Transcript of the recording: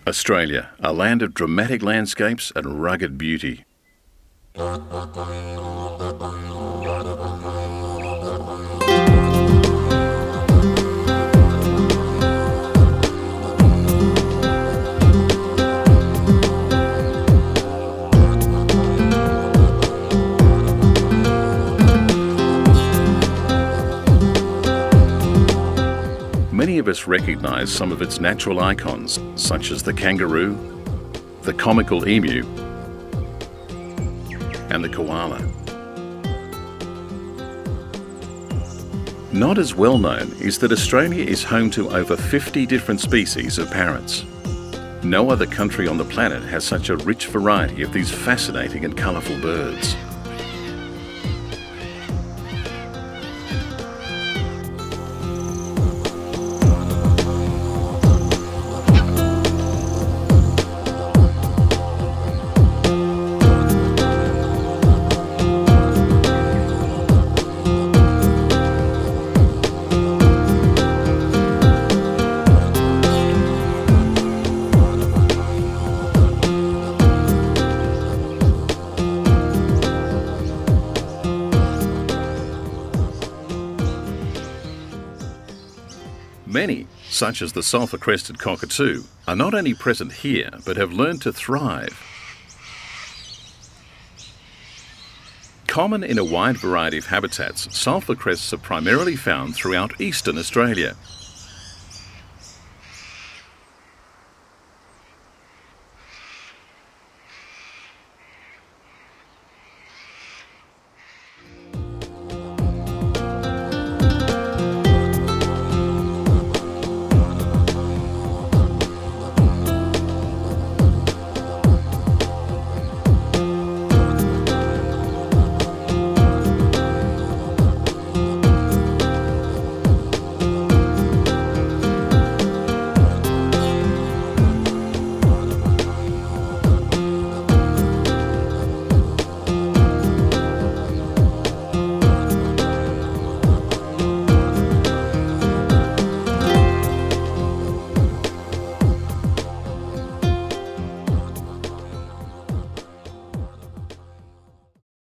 Australia, a land of dramatic landscapes and rugged beauty. Many of us recognise some of its natural icons, such as the kangaroo, the comical emu, and the koala. Not as well known is that Australia is home to over 50 different species of parrots. No other country on the planet has such a rich variety of these fascinating and colourful birds. Many, such as the sulphur-crested cockatoo, are not only present here but have learned to thrive. Common in a wide variety of habitats, sulphur crests are primarily found throughout eastern Australia.